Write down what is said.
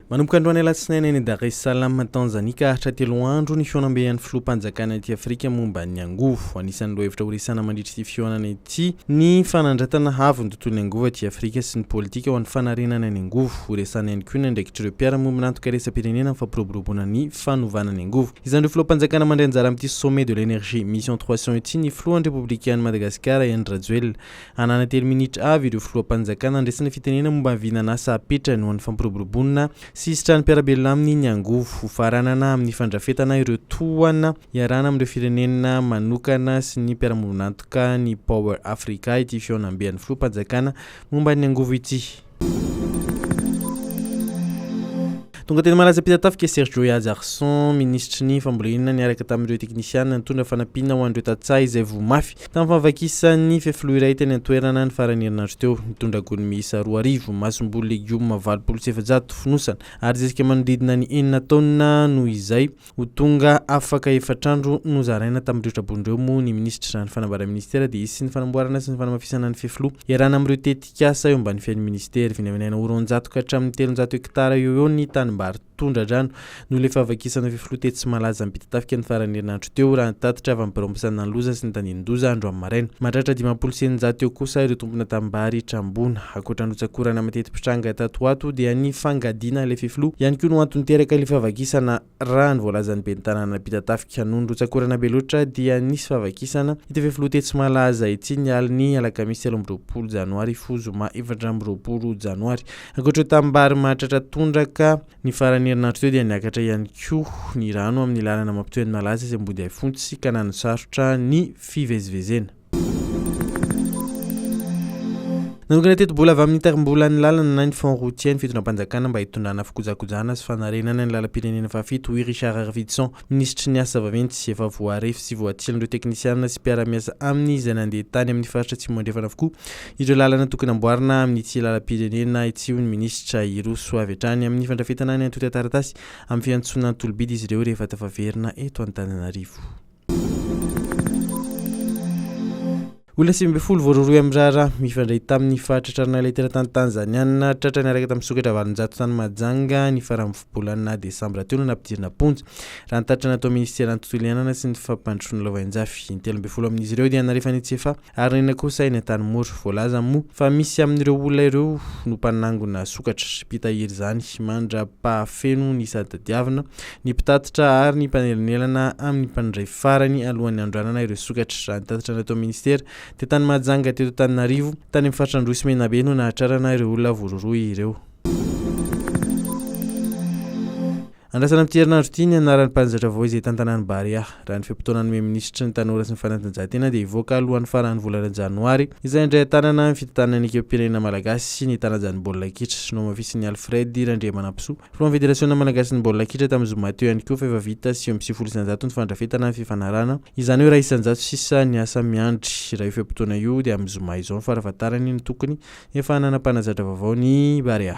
Manomboka androany alatsinainy any Dar es Salaam Tanzania ka hatra 3 andro ny fihaonamben'ireo filoham-panjakana ety Afrika momba ny angovo. Anisan'ny hevitra horesana mandritra ity fihaonana ity ny fanandratana havy ny tontolon'ny angovo ety Afrika sy ny politika ho an'ny fanarenana ny angovo. Horesana ihany koa ny andraikitr'ireo mpiara-monina antoka lalam-pirenena mifampiroboroboana ny fanovana ny angovo. Izandreo filoham-panjakana mandray anjara amin'ity sommet de l'énergie mission 300 ity ny filohan'ny républicaine Madagascar Andry Rajoelina. Anana 3 minitra avy ireo filoham-panjakana andresana fitenena momba ny vinanasa apetrany ho an'ny fampiroboroboana sy sitrany mpiarabelona amin'ny angovo. Faranana amin'ny fandrafetana ireo tohana iarana amin'ireo firenena manokana sy ny mpiara-monina antoka ny Power Africa ity fihaonamben'ireo filoham-panjakana momba ny angovo ity. Tonga teny Malaza-Ampitatafika Sergio ministre ny fambolena niaraka tamin'ireo teknisiana nitondra fanampiana ho an'ireo tatsay izay vomafy tamin'ny fahavakisan'ny fefiloha iray teny an-toerana ny farany herinandro teo. Nitondra gony miisa 2 arivo masomboly legioma 2700 fonosana ary zesika manodidina ny 9 taona no izay ho tonga afaka 4 andro no zaraina tamin'ireo trabon'ireo moa ny ministra ny fanambarana ministera dia izy sy ny fanamboarana sy ny fanamafisana ny fefiloha iarana amin'ireo tetikasa eo ambany fiain'ny ministera vinavinaina 400 ka hatramin'ny 300 hektara eo ny tanimbary tondra drano no le fahavakisan'ny fefiloha tetsy Malaza-Ampitatafika ny farany herinandro teo raha nitatitra avy ampirombosana ny loza sy ny tanindoza andro amin'ny maraina. Mahatratra 200 eo kosa ireo tompona tanimbary trambona. Ankoatra ny rotsakorana matety pitranga tatoato dia ny fangadiana le fefiloha ihany koa no antony teraka le fahavakisanana raha ny voalazan'ny ben'ny tanàna Ampitatafika. Noho ny rotsakorana be loatra dia nisy fahavakisanana ity fefiloha tetsy Malaza ity ny aliny alakamisy 20 Janoary fozoma 4 Janoary. Ankoatra tanimbary mahatratra tondraka ny farany herinandro teo dia niakatra ihany koa ny rano amin'ny lalana mampitoy ny Malaza izay ambody haifontsy ka nanosarotra ny fivezivezena. Nanokana teto-bola avy amin'ny tarim-bola ny lalana na ny fond routier ny fitondram-panjakana mba hitondrana fikojakojana sy fanarenana ny lalam-pirenena fafito Richard ministry ny asa vaventy sy efa voarefy sy voatily ireo teknisiana sy mpiara-miasa amin'ny izay nandeha tany amin'ny faritra tsy mandrefana avokoa ireo lalana tokony amboarina amin'ity lalam-pirenena ity ny ministra iroso avy hatrany amin'ny fandrafetana ny antota taratasy amin'ny fiantsonana tolobidy izy ireo rehefa tafaverina eto Antananarivo. Olona 20 voaroy am'rara mifandray tamin'ny fahatratrarana letera tany Tanzania tratra niaraka tamin'ny sokatra valonjato tany majanga ny farany volana Desambra teo no nampidirina am-ponja raha nitatitra natao ministera ny tontolo iainana sy ny fampandrosoana lavainjafy. Ny 13 amin'izy ireo dia narefa nitsefa ary nena kosa eny tany mora voalaza moa fa misy amin'ireo olona ireo no mpanangona sokatra mpitahiry zany mandra-pahafeno ny sadadiavina ny mpitatitra ary ny mpanelonelana amin'ny mpandray farany alohan'ny androanana ireo sokatra raha nitatitra natao ministera te tany majanga teto Tananarivo tany amin'ny faritra Androy sy Menabe no nahatrarana ireo olona voaroroy ireo. Andrasana amin'ity herinandro ity ny anaran'ny mpanjatra vao izay tany-bary raha ny fiam-potoana ny ministra ny tanora sy ny fanatanjahan-tena dia hivoaka alohan'ny farany volana Janoary izay indray tanana ny fitantanana ny ekipam-pirenena malagasy ny tanajany baolina kitra no mafisy ny Alfred Randriamanampisoa filohan'ny federasiona malagasy ny baolina kitra tamin'ny zoma teo ihany koa fa efa vita sy 60 ny fandrafetana ny fifanarana izany hoe raha isan-jato sisa ny asa miandry raha io fiam-potoana io dia amin'ny zoma izao farafatarany ny tokony efa nanam-panazatra vaovao ny bary.